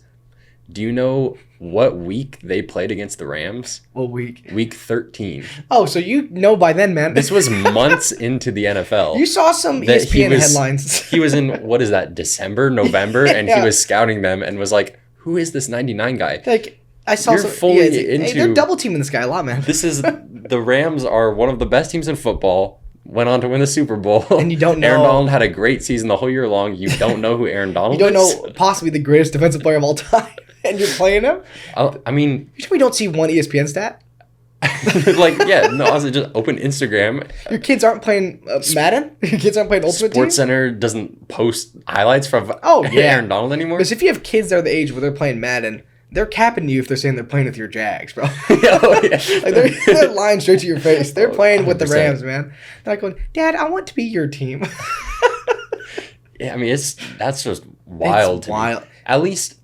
Do you know what week they played against the Rams? What week? Week 13. Oh, so you know by then, man. This was months into the NFL. You saw some ESPN headlines. He was in, what is that, December, November? And he was scouting them and was like, who is this 99 guy? Like, I saw You're fully into... Hey, they're double teaming this guy a lot, man. The Rams are one of the best teams in football. Went on to win the Super Bowl. And you don't know. Aaron Donald had a great season the whole year long. You don't know who Aaron Donald is? You don't know possibly the greatest defensive player of all time. And you're playing him? I mean... We don't see one ESPN stat? Honestly, just open Instagram. Your kids aren't playing Madden? Your kids aren't playing Ultimate Team? SportsCenter doesn't post highlights from Aaron Donald anymore? Because if you have kids that are the age where they're playing Madden, they're capping you if they're saying they're playing with your Jags, bro. Like they're lying straight to your face. They're playing with the Rams, man. They're like going, Dad, I want to be your team. Yeah, I mean, that's just wild to me. At least...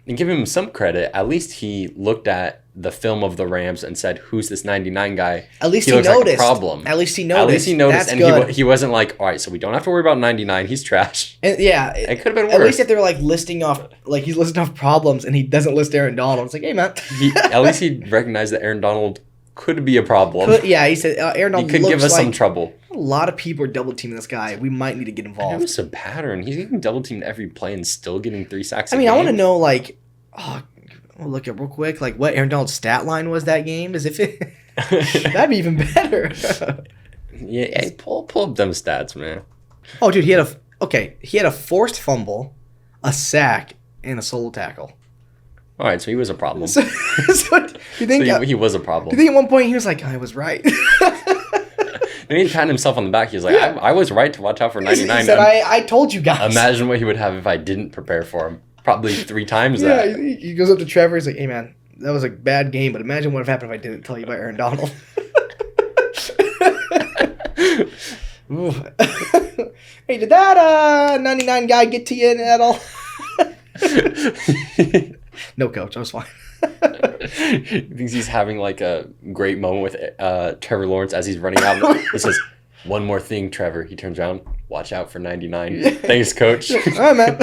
And give him some credit. At least he looked at the film of the Rams and said, "Who's this 99 guy?" At least he noticed. Like a problem. At least he noticed. That's and good. He wasn't like, "All right, so we don't have to worry about 99. He's trash." And it could have been worse. At least if they were like listing off, like he's listing off problems and he doesn't list Aaron Donald, it's like, "Hey, man." At least he recognized that Aaron Donald could be a problem. He said Aaron Donald could give us some trouble. A lot of people are double teaming this guy. We might need to get involved. It was a pattern. He's getting double teamed every play and still getting 3 sacks. I want to know like. We'll look up real quick, like what Aaron Donald's stat line was that game. That'd be even better. Yeah, pull up them stats, man. Oh, dude, he had a forced fumble, a sack, and a solo tackle. All right, so he was a problem. So you think he was a problem? Do you think at one point he was like, I was right? And he patted himself on the back. He was like, I was right to watch out for 99. He said, I told you guys. Imagine what he would have if I didn't prepare for him. Probably 3 times that. Yeah, he goes up to Trevor. He's like, hey, man, that was a bad game, but imagine what would have happened if I didn't tell you about Aaron Donald. Hey, did that 99 guy get to you at all? No, coach. I was fine. He thinks he's having like a great moment with Trevor Lawrence as he's running out. He says, one more thing, Trevor. He turns around. Watch out for 99. Thanks, coach. All right, man.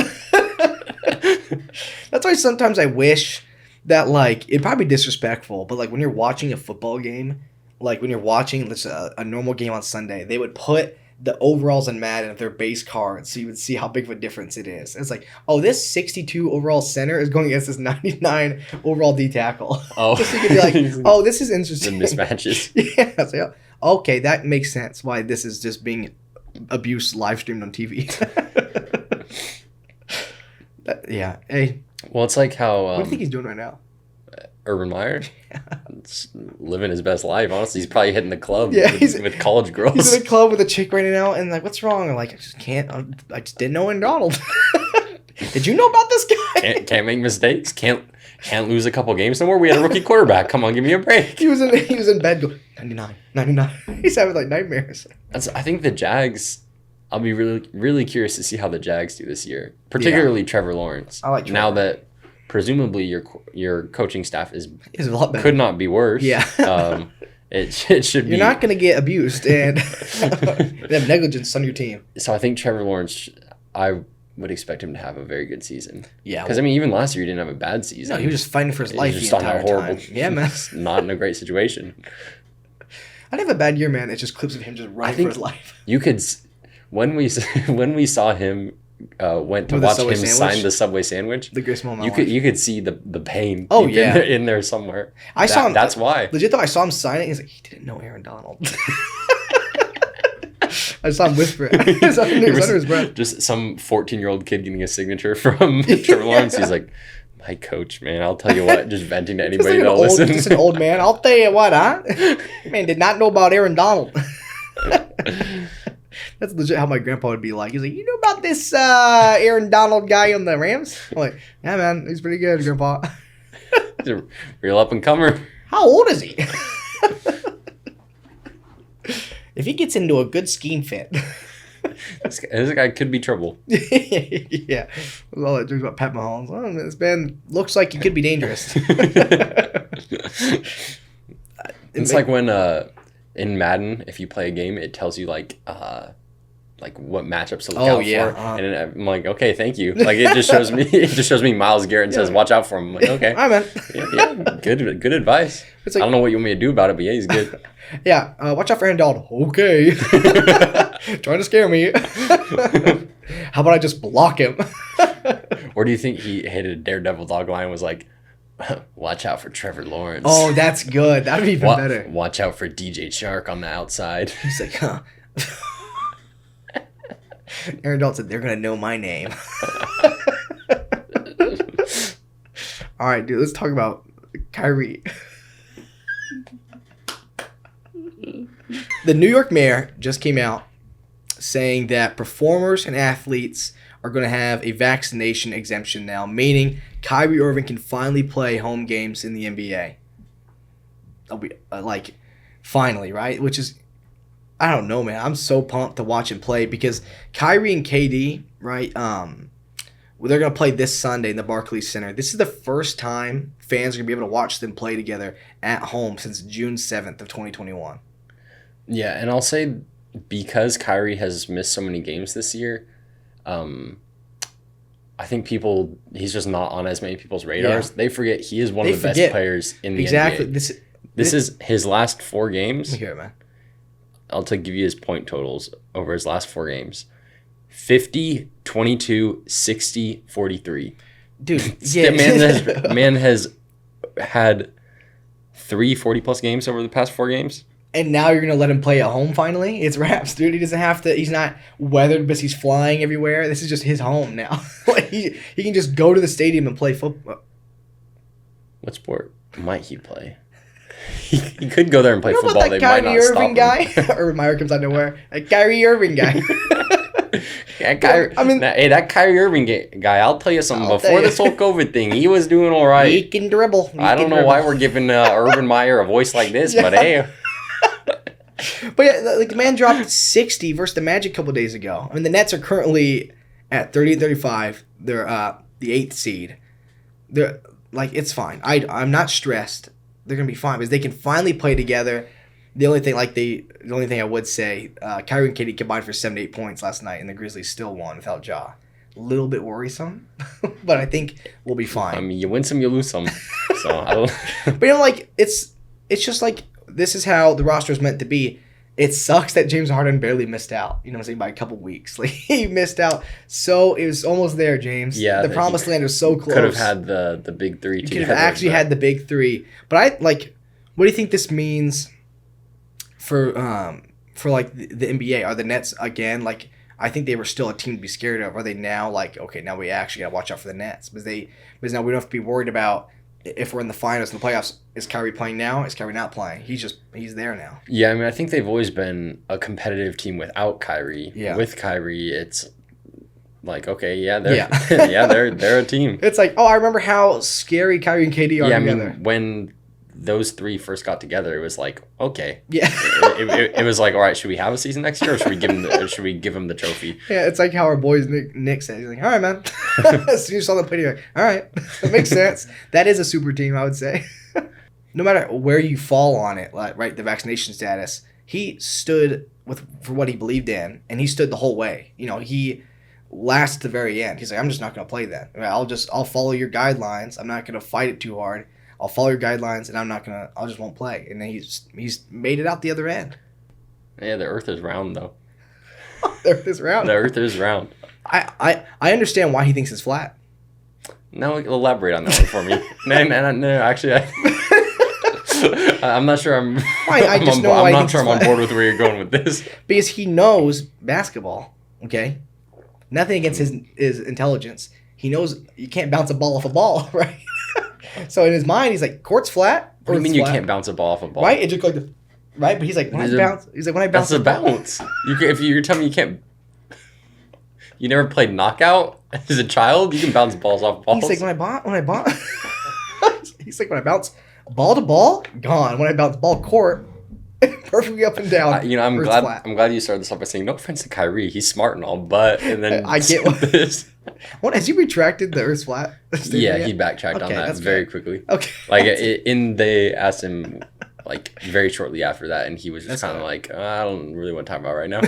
That's why sometimes I wish that, like, it'd probably be disrespectful, but, like, when you're watching a football game, like, when you're watching a normal game on Sunday, they would put the overalls in Madden of their base cards so you would see how big of a difference it is. It's like, oh, this 62 overall center is going against this 99 overall D tackle. Oh. So you could be like, oh, this is interesting. The mismatches. Yeah. So, okay, that makes sense why this is just being abuse live streamed on TV. Yeah. Hey. Well, it's like how... what do you think he's doing right now? Urban Meyer? Yeah. Living his best life, honestly. He's probably hitting the club with college girls. He's in the club with a chick right now, and like, what's wrong? I'm like, I just can't. I just didn't know Aaron Donald. Did you know about this guy? Can't make mistakes. Can't lose a couple games somewhere. We had a rookie quarterback. Come on, give me a break. He was in bed going, 99. He's having like nightmares. I think the Jags... I'll be really, really curious to see how the Jags do this year, particularly Trevor Lawrence. I like Trevor. Now that presumably your coaching staff is a lot better. Could not be worse. Yeah. It should be. You're not going to get abused and have negligence on your team. So I think Trevor Lawrence, I would expect him to have a very good season. Yeah. Because, even last year he didn't have a bad season. No, he was just fighting for his life the entire horrible time. Yeah, man. Not in a great situation. I didn't have a bad year, man. It's just clips of him just running for his life. You could... when we saw him went to watch him sign the Subway sandwich, the greatest moment of my life. You could see the pain. Oh yeah, in there somewhere. I saw him. That's why. Legit though, I saw him sign it. He's like, he didn't know Aaron Donald. I saw him whisper it. It was under his breath. Just some 14-year-old kid getting a signature from Trevor Lawrence. He's like, my coach, man, I'll tell you what, just venting to anybody that'll listen. Just an old man. I'll tell you what, huh? Man, did not know about Aaron Donald. That's legit how my grandpa would be like. He's like, you know about this Aaron Donald guy on the Rams? I'm like, yeah, man, he's pretty good, grandpa. He's a real up-and-comer. How old is he? If he gets into a good scheme fit. This guy could be trouble. Yeah. With all that jokes about Pat Mahomes. Oh, this man looks like he could be dangerous. It's like when in Madden, if you play a game, it tells you like what matchups to look out for. And I'm like, okay, thank you. Like it just shows me Myles Garrett and says, watch out for him. I'm like, okay. All right, man. Yeah, good advice. It's like, I don't know what you want me to do about it, but yeah, he's good. Yeah, watch out for Aaron Donald. Okay. Trying to scare me. How about I just block him? Or do you think he hit a daredevil dog line and was like, watch out for Trevor Lawrence? Oh, that's good. That'd be even better. Watch out for DJ Shark on the outside. He's like, huh. Aaron Donald said, they're going to know my name. All right, dude, let's talk about Kyrie. The New York mayor just came out saying that performers and athletes are going to have a vaccination exemption now, meaning Kyrie Irving can finally play home games in the NBA. I'll be finally, right? Which is, I don't know, man. I'm so pumped to watch him play because Kyrie and KD, right? They're going to play this Sunday in the Barclays Center. This is the first time fans are going to be able to watch them play together at home since June 7th of 2021. Yeah, and I'll say because Kyrie has missed so many games this year, I think he's just not on as many people's radars. Yeah. They forget he is one of the best players in the NBA. This is his last 4 games. Let me hear it, man. I'll give you his point totals over his last 4 games. 50, 22, 60, 43. Dude, yeah. Man has had 3 40-plus games over the past 4 games. And now you're going to let him play at home finally? It's wraps, dude. He doesn't have to. He's not weathered because he's flying everywhere. This is just his home now. he can just go to the stadium and play football. What sport might he play? He could go there and play football. That Kyrie Irving guy? Urban Meyer comes out of nowhere. A Kyrie Irving guy. That Kyrie Irving guy, I'll tell you something. Before this whole COVID thing, he was doing all right. He can dribble. I don't know why we're giving Urban Meyer a voice like this, but hey. But yeah, the man dropped 60 versus the Magic a couple days ago. I mean, the Nets are currently at 30-35. They're the 8th seed. They're it's fine. I'm not stressed. They're gonna be fine because they can finally play together. The only thing I would say, Kyrie and KD combined for 78 points last night, and the Grizzlies still won without Ja. A little bit worrisome, but I think we'll be fine. I mean, you win some, you lose some. So I don't. But it's just this is how the roster is meant to be. It sucks that James Harden barely missed out. You know what I'm saying? By a couple weeks, he missed out. So it was almost there, James. Yeah, the promised land was so close. Could have had the big 3. You could have actually had the big 3. But what do you think this means for the NBA? Are the Nets again I think they were still a team to be scared of. Are they now okay, now we actually got to watch out for the Nets because now we don't have to be worried about if we're in the finals and the playoffs. Is Kyrie playing now? Is Kyrie not playing? He's there now. Yeah, I mean, I think they've always been a competitive team without Kyrie. Yeah. With Kyrie, it's okay, they're a team. It's I remember how scary Kyrie and KD are together. I mean, when those 3 first got together, it was okay. Yeah. it was all right, should we have a season next year or should we give him the trophy? Yeah, it's how our boys Nick said. He's all right, man. As soon as you saw them play together, all right, that makes sense. That is a super team, I would say. No matter where you fall on it, right, the vaccination status, he stood for what he believed in, and he stood the whole way. He lasted to the very end. He's I'm just not going to play that. I'll follow your guidelines. I'm not going to fight it too hard. I'll follow your guidelines, and I just won't play. And then he's made it out the other end. Yeah, the earth is round, though. The Earth is round. The Earth is round. I understand why he thinks it's flat. No, elaborate on that one for me. No, actually, I'm not sure I'm not sure I'm on board with where you're going with this. Because he knows basketball, okay? Nothing against his intelligence. He knows you can't bounce a ball off a ball, right? So in his mind, he's like, court's flat. What do you mean you can't bounce a ball off a ball? Right? It just like right? But he's like, when I bounce. That's a bounce. If you're telling me you can't. You never played knockout as a child? You can bounce balls off balls. He's like, when I bounce ball to ball, gone. When I bounce ball court, perfectly up and down. I'm glad you started this off by saying, no offense to Kyrie, he's smart and all, but and then I get this. What has he retracted the Earth's flat? Yeah, he backtracked on that very quickly. Okay, they asked him like very shortly after that, and he was just kind of like, I don't really want to talk about it right now.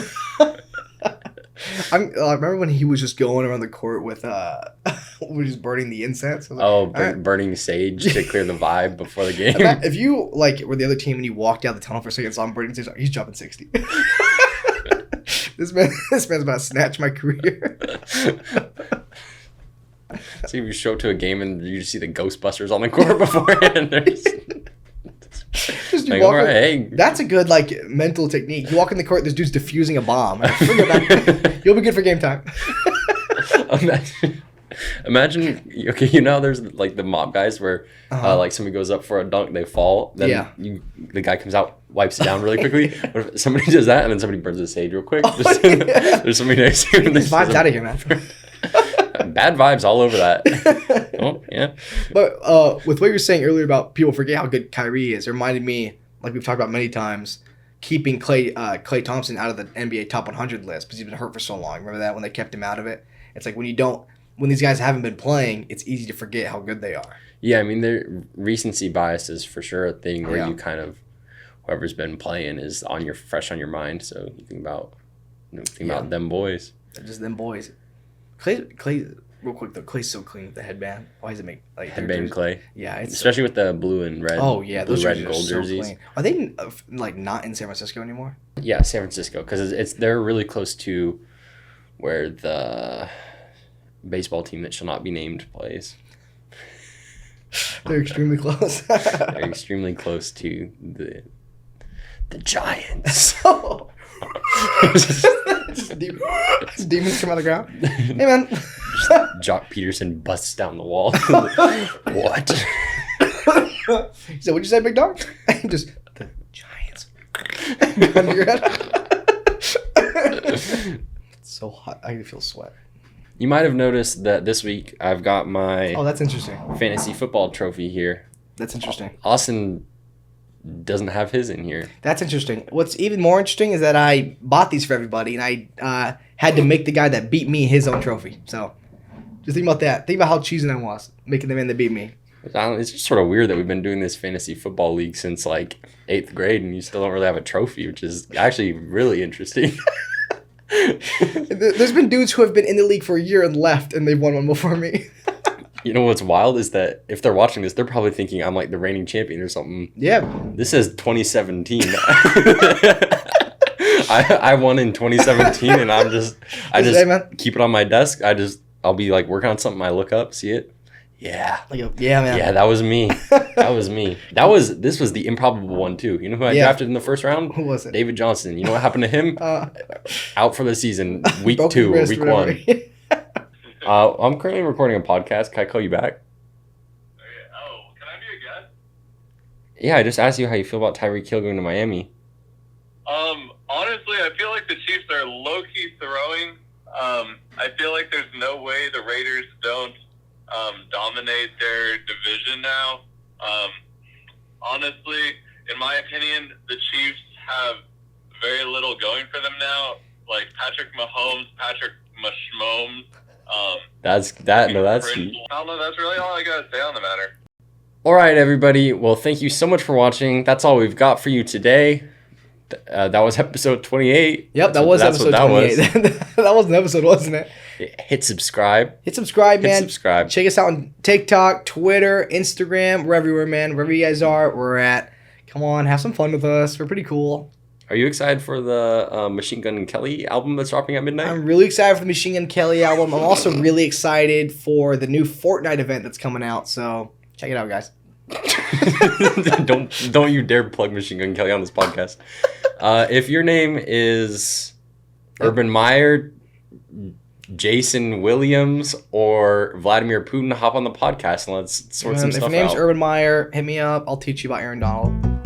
I remember when he was just going around the court with just burning the incense. Burning sage to clear the vibe before the game. If you were the other team and you walked out the tunnel for a second, saw him burning sage, he's jumping 60. This man's about to snatch my career. See, if you show up to a game and you see the Ghostbusters on the court beforehand. That's a good mental technique. You walk in the court, this dude's defusing a bomb. You'll be good for game time. Imagine, okay, there's the mob guys where somebody goes up for a dunk, they fall, then the guy comes out, wipes it down really quickly. But if somebody does that and then somebody burns the sage real quick, there's somebody next to you. These vibes out of here, man. Bad vibes all over that. Oh, yeah. But with what you were saying earlier about people forget how good Kyrie is, it reminded me, like we've talked about many times, keeping Klay Thompson out of the NBA top 100 list because he's been hurt for so long. Remember that when they kept him out of it? It's like when these guys haven't been playing, it's easy to forget how good they are. Yeah, I mean, the recency bias is for sure a thing where you kind of, whoever's been playing is fresh on your mind. So you think about them boys. Just them boys. Clay, real quick though, Clay's so clean with the headband. Why does it make headband Clay? Yeah, especially with the blue and red. Oh yeah, those red and gold jerseys. Clean. Are they not in San Francisco anymore? Yeah, San Francisco, because they're really close to where the baseball team that shall not be named plays. They're extremely close. They're extremely close to the Giants. Just demons come out of the ground. Hey, man. Jock Peterson busts down the wall. What? He said, what'd you say, big dog? Just, the Giants. Under your head. It's so hot. I can feel sweat. You might have noticed that this week I've got my that's interesting. fantasy football trophy here. That's interesting. Austin doesn't have his in here. That's interesting. What's even more interesting is that I bought these for everybody, and I had to make the guy that beat me his own trophy. So just think about that. Think about how cheesy I was, making the man that beat me. It's just sort of weird that we've been doing this fantasy football league since 8th grade, and you still don't really have a trophy, which is actually really interesting. There's been dudes who have been in the league for a year and left, and they've won one before me. You know what's wild is that if they're watching this, they're probably thinking I'm the reigning champion or something. Yeah. This is 2017. I won in 2017, and I just keep it on my desk. I'll be working on something. I look up, see it. Yeah. Yeah, man. Yeah, that was me. This was the improbable one too. You know who I drafted in the first round? Who was it? David Johnson. You know what happened to him? Out for the season, week 2 or week 1. I'm currently recording a podcast. Can I call you back? Oh, can I be a guest? Yeah, I just asked you how you feel about Tyreek Hill going to Miami. Honestly, I feel like the Chiefs are low-key throwing. I feel like there's no way the Raiders don't dominate their division now. Honestly, in my opinion, the Chiefs have very little going for them now. Patrick Mahomes, Patrick Mashmomes. That's I don't know. That's really all I gotta say on the matter. All right, everybody. Well, thank you so much for watching. That's all we've got for you today. That was episode 28. Yep, that was episode 28. That was an episode, wasn't it? Hit subscribe. Hit subscribe, man. Subscribe. Check us out on TikTok, Twitter, Instagram. We're everywhere, man. Wherever you guys are, we're at. Come on, have some fun with us. We're pretty cool. Are you excited for the Machine Gun Kelly album that's dropping at midnight? I'm really excited for the Machine Gun Kelly album. I'm also really excited for the new Fortnite event that's coming out. So check it out, guys. Don't you dare plug Machine Gun Kelly on this podcast. If your name is Urban Meyer, Jason Williams, or Vladimir Putin, hop on the podcast and let's sort some stuff out. If your name's Urban Meyer, hit me up. I'll teach you about Aaron Donald.